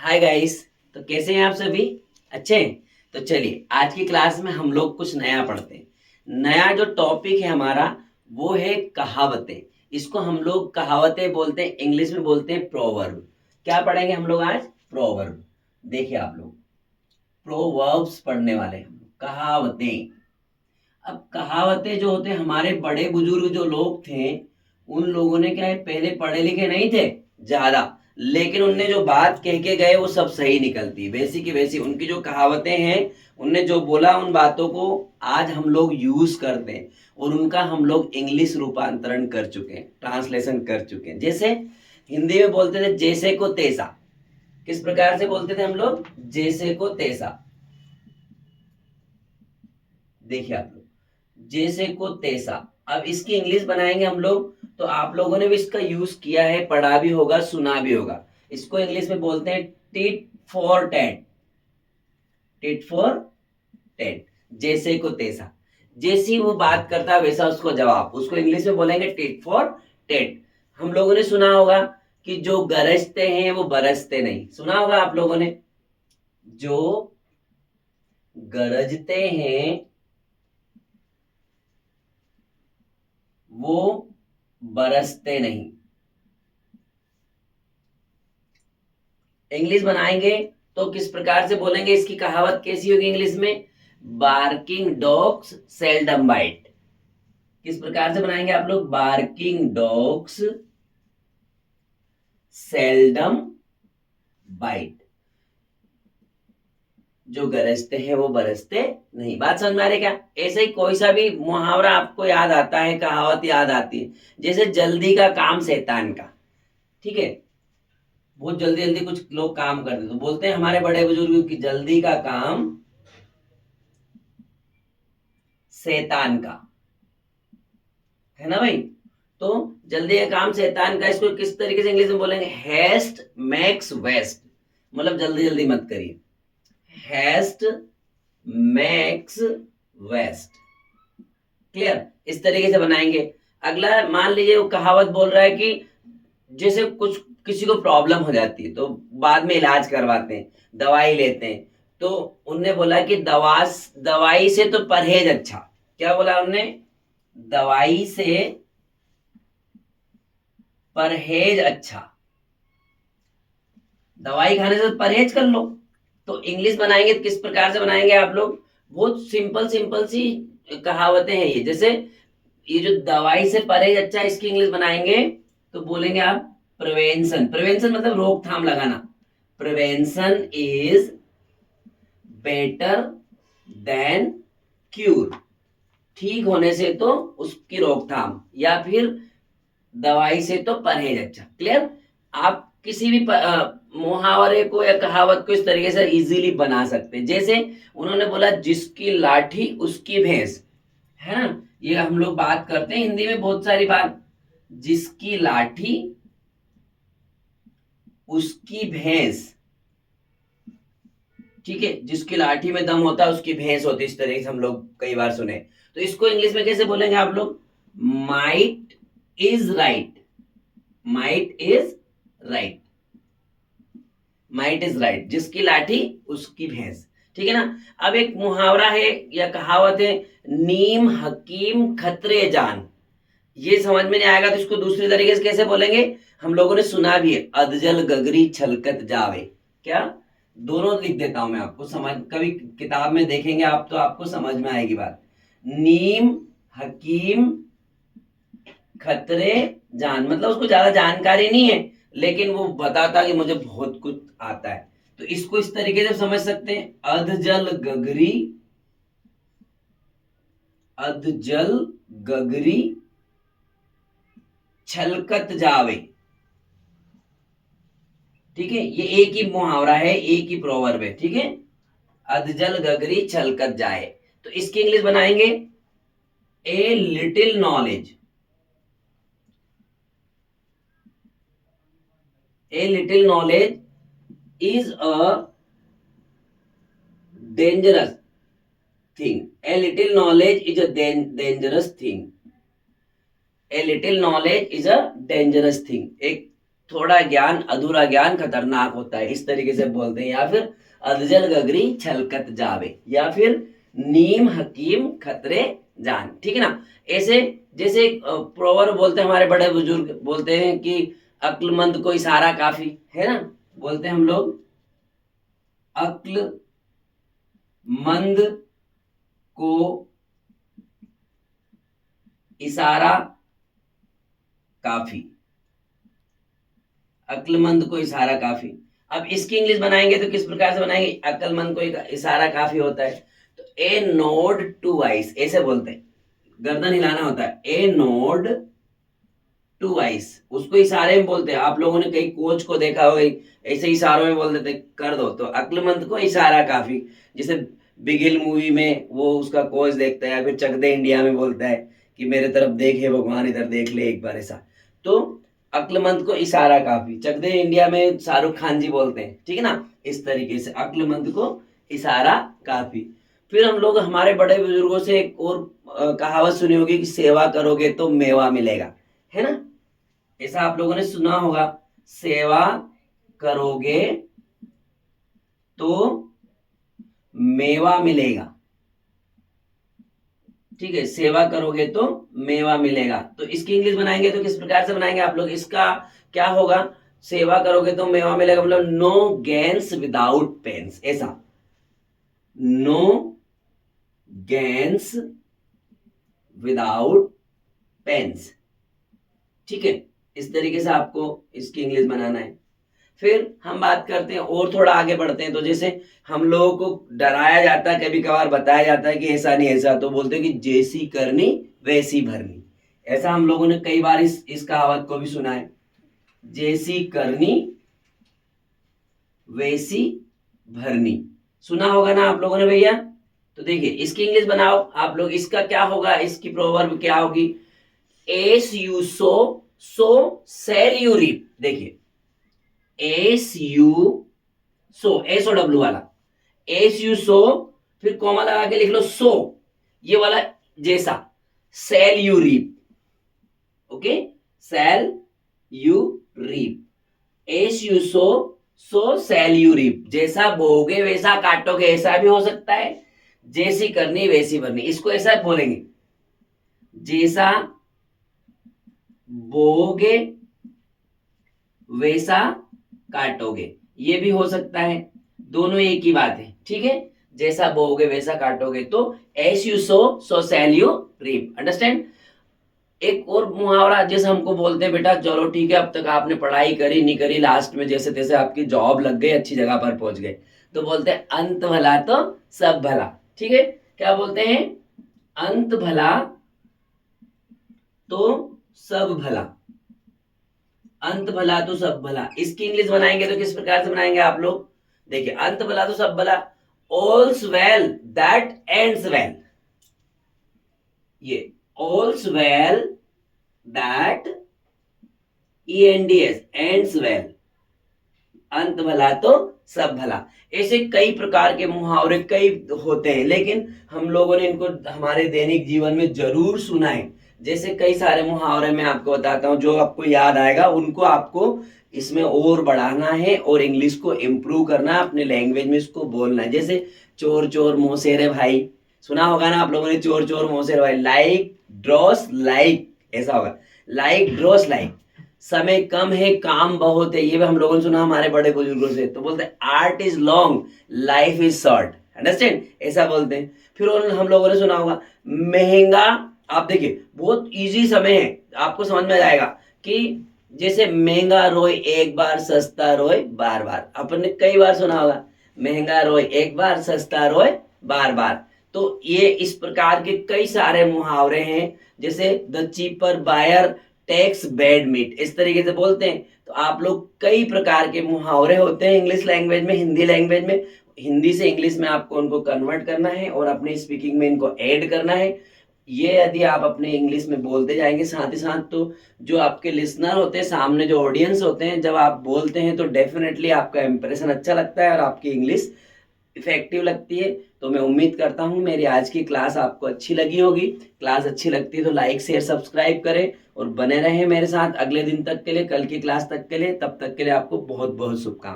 Hi guys. तो कैसे हैं आप सभी? अच्छे हैं। तो चलिए आज की क्लास में हम लोग कुछ नया पढ़ते हैं। नया जो टॉपिक है हमारा वो है कहावतें। इसको हम लोग कहावतें बोलते हैं, इंग्लिश में बोलते हैं प्रोवर्ब। क्या पढ़ेंगे हम लोग आज? प्रोवर्ब। देखिए आप लोग प्रोवर्ब्स पढ़ने वाले हैं हम लोग, कहावतें। अब कहावतें जो होते हैं, हमारे बड़े बुजुर्ग जो लोग थे उन लोगों ने क्या है, पहले पढ़े लिखे नहीं थे ज्यादा, लेकिन उनने जो बात कह के गए वो सब सही निकलती, वैसी की वैसी उनकी जो कहावतें हैं। उनने जो बोला उन बातों को आज हम लोग यूज करते हैं और उनका हम लोग इंग्लिश रूपांतरण कर चुके हैं, ट्रांसलेशन कर चुके हैं। जैसे हिंदी में बोलते थे जैसे को तैसा। किस प्रकार से बोलते थे हम लोग? जैसे को तैसा। देखिए आप लोग, जैसे को तैसा। अब इसकी इंग्लिश बनाएंगे हम लोग, तो आप लोगों ने भी इसका यूज किया है, पढ़ा भी होगा, सुना भी होगा। इसको इंग्लिश में बोलते हैं tit for tat. Tit for tat. जैसे को तैसा। जैसी वो बात करता है वैसा उसको जवाब, उसको इंग्लिश में बोलेंगे टिट फॉर टैट। हम लोगों ने सुना होगा कि जो गरजते हैं वो बरसते नहीं। सुना होगा आप लोगों ने, जो गरजते हैं वो बरसते नहीं। इंग्लिश बनाएंगे तो किस प्रकार से बोलेंगे? इसकी कहावत कैसी होगी इंग्लिश में? Barking dogs seldom bite. किस प्रकार से बनाएंगे आप लोग? Barking dogs seldom bite. जो गरजते हैं वो बरसते नहीं। बात समझ में आ रही है क्या? ऐसे ही कोई सा भी मुहावरा आपको याद आता है, कहावत याद आती है, जैसे जल्दी का काम शैतान का। ठीक है, बहुत जल्दी जल्दी कुछ लोग काम करते तो बोलते हैं हमारे बड़े बुजुर्ग की जल्दी का काम शैतान का। है ना भाई? तो जल्दी का काम शैतान का, इसको किस तरीके से इंग्लिश में बोलेंगे? Haste makes waste. मतलब जल्दी जल्दी मत करिए, हेस्ट मेक्स वेस्ट। क्लियर? इस तरीके से बनाएंगे। अगला मान लीजिए वो कहावत बोल रहा है कि जैसे कुछ किसी को प्रॉब्लम हो जाती है तो बाद में इलाज करवाते हैं, दवाई लेते हैं। तो उनने बोला कि दवाई से तो परहेज अच्छा। क्या बोला उनने? दवाई से परहेज अच्छा। दवाई खाने से परहेज कर लो। तो इंग्लिश बनाएंगे तो किस प्रकार से बनाएंगे आप लोग? बहुत सिंपल सिंपल सी कहावतें हैं ये। जैसे ये जो दवाई से परहेज अच्छा, इसकी इंग्लिश बनाएंगे तो बोलेंगे आप प्रिवेंशन। प्रिवेंशन मतलब रोकथाम लगाना। Prevention is better than cure. ठीक होने से तो उसकी रोकथाम, या फिर दवाई से तो परहेज अच्छा। क्लियर? आप किसी भी मुहावरे को या कहावत को इस तरीके से इजीली बना सकते हैं। जैसे उन्होंने बोला जिसकी लाठी उसकी भैंस। है ना? ये हम लोग बात करते हैं हिंदी में बहुत सारी बात। जिसकी लाठी उसकी भैंस। ठीक है, जिसकी लाठी में दम होता है उसकी भैंस होती है, इस तरीके से हम लोग कई बार सुने। तो इसको इंग्लिश में कैसे बोलेंगे आप लोग? Might is right. Might is right. Might is right. जिसकी लाठी उसकी भैंस। ठीक है ना? अब एक मुहावरा है या कहावत है, नीम हकीम खतरे जान। ये समझ में नहीं आएगा तो इसको दूसरी तरीके से कैसे बोलेंगे? हम लोगों ने सुना भी है, अधजल गगरी छलकत जावे। क्या? दोनों लिख देता हूं मैं आपको, समझ कभी किताब में देखेंगे आप तो आपको समझ में आएगी बात। नीम हकीम खतरे जान, मतलब उसको ज्यादा जानकारी नहीं है लेकिन वो बताता कि मुझे बहुत कुछ आता है। तो इसको इस तरीके से समझ सकते हैं, अधजल गगरी, अधजल गगरी छलकत जावे। ठीक है, ये एक ही मुहावरा है, एक ही प्रोवर्ब है। ठीक है, अधजल गगरी छलकत जाए। तो इसकी इंग्लिश बनाएंगे a little knowledge. A little knowledge is a dangerous thing. A little knowledge is a dangerous thing. A little knowledge is a dangerous thing. एक थोड़ा ज्ञान अधूरा ज्ञान खतरनाक होता है, इस तरीके से बोलते हैं। या फिर अधजल गगरी छलकत जावे, या फिर नीम हकीम खतरे जान, ठीक है ना। ऐसे जैसे प्रोवर्ब बोलते हैं, हमारे बड़े बुजुर्ग बोलते हैं कि अक्लमंद को इशारा काफी है ना, बोलते हैं हम लोग अक्लमंद को इशारा काफी, अक्लमंद को इशारा काफी। अब इसकी इंग्लिश बनाएंगे तो किस प्रकार से बनाएंगे, अक्लमंद को इशारा काफी होता है तो ए नोड टू आइस, ऐसे बोलते हैं, गर्दन हिलाना होता है, ए नोड टू आइस, उसको इशारे में बोलते हैं। आप लोगों ने कई कोच को देखा होगा, ऐसे इशारों में बोल देते कर दो, तो अक्लमंद को इशारा काफी। जैसे बिगिल मूवी में वो उसका कोच देखता है, फिर चक दे इंडिया में बोलता है कि मेरे तरफ देखे भगवान, इधर देख ले एक बार, ऐसा। तो अक्लमंद को इशारा काफी, चक दे इंडिया में शाहरुख खान जी बोलते हैं, ठीक है ना। इस तरीके से अक्लमंद को इशारा काफी। फिर हम लोग हमारे बड़े बुजुर्गों से एक और कहावत सुनी होगी कि सेवा करोगे तो मेवा मिलेगा, है ना। ऐसा आप लोगों ने सुना होगा, सेवा करोगे तो मेवा मिलेगा, ठीक है, सेवा करोगे तो मेवा मिलेगा। तो इसकी इंग्लिश बनाएंगे तो किस प्रकार से बनाएंगे आप लोग, इसका क्या होगा, सेवा करोगे तो मेवा मिलेगा मतलब नो गेन्स विदाउट पेन्स, ऐसा, नो गेन्स विदाउट पेन्स, ठीक है। इस तरीके से आपको इसकी इंग्लिश बनाना है। फिर हम बात करते हैं और थोड़ा आगे बढ़ते हैं, तो जैसे हम लोगों को डराया जाता है, कभी कभार बताया जाता है कि ऐसा नहीं ऐसा, तो बोलते हैं कि जैसी करनी वैसी भरनी, ऐसा हम लोगों ने कई बार इस कहावत को भी सुना है, जैसी करनी वैसी भरनी, सुना होगा ना आप लोगों ने भैया। तो देखिए इसकी इंग्लिश बनाओ आप लोग, इसका क्या होगा, इसकी प्रोवर्ब क्या होगी, as you sow shall you reap. देखिए as you sow, S O W वाला, एस यू सो, फिर कॉमा लगा के लिख लो सो, ये वाला जैसा, shall you reap, okay, shall you reap, as you sow shall you reap, जैसा बोगे वैसा काटोगे, ऐसा भी हो सकता है, जैसी करनी वैसी भरनी, इसको ऐसा बोलेंगे, जैसा बोगे वैसा काटोगे, ये भी हो सकता है, दोनों एक ही बात है, ठीक है, जैसा बोगे वैसा काटोगे, तो as you sow shall you reap, understand. एक और मुहावरा जैसे हमको बोलते हैं बेटा चलो ठीक है अब तक आपने पढ़ाई करी नहीं करी, लास्ट में जैसे तैसे आपकी जॉब लग गई, अच्छी जगह पर पहुंच गए, तो बोलते हैं अंत भला तो सब भला, ठीक है, क्या बोलते हैं, अंत भला तो सब भला, अंत भला तो सब भला। इसकी इंग्लिश बनाएंगे तो किस प्रकार से बनाएंगे आप लोग, देखिए अंत भला तो सब भला, all's well that ends well, ये all's well that ends well, अंत भला तो सब भला। ऐसे कई प्रकार के मुहावरे कई होते हैं, लेकिन हम लोगों ने इनको हमारे दैनिक जीवन में जरूर सुना है। जैसे कई सारे मुहावरे मैं आपको बताता हूँ, जो आपको याद आएगा उनको आपको इसमें और बढ़ाना है और इंग्लिश को इम्प्रूव करना है, अपने लैंग्वेज में इसको बोलना है। जैसे चोर चोर मोसेरे भाई, सुना होगा ना आप लोगों ने, चोर चोर मोसेरे भाई, लाइक ड्रॉस लाइक, ऐसा होगा, लाइक ड्रॉस लाइक, समय कम है काम बहुत है, ये भी हम लोगों ने सुना हमारे बड़े बुजुर्गों से, तो बोलते हैं art is long life is short, understand, ऐसा बोलते हैं। फिर हम लोगों ने सुना होगा महंगा, आप देखिए बहुत इजी समय है, आपको समझ में आएगा कि जैसे महंगा रोए एक बार सस्ता रोए बार बार, अपन ने कई बार सुना होगा, महंगा रोए एक बार सस्ता रोए बार बार। तो ये इस प्रकार के कई सारे मुहावरे हैं, जैसे the cheaper buyer takes bad meat, इस तरीके से बोलते हैं। तो आप लोग कई प्रकार के मुहावरे होते हैं इंग्लिश लैंग्वेज में, हिंदी लैंग्वेज में, हिंदी से इंग्लिश में आपको उनको कन्वर्ट करना है और अपने स्पीकिंग में इनको ऐड करना है। ये यदि आप अपने इंग्लिश में बोलते जाएंगे साथ ही साथ, तो जो आपके लिसनर होते हैं, सामने जो ऑडियंस होते हैं, जब आप बोलते हैं तो डेफिनेटली आपका इंप्रेशन अच्छा लगता है और आपकी इंग्लिश इफेक्टिव लगती है। तो मैं उम्मीद करता हूँ मेरी आज की क्लास आपको अच्छी लगी होगी। क्लास अच्छी लगती है तो लाइक शेयर सब्सक्राइब करें और बने रहें मेरे साथ अगले दिन तक के लिए, कल की क्लास तक के लिए। तब तक के लिए आपको बहुत बहुत शुभकामनाएं।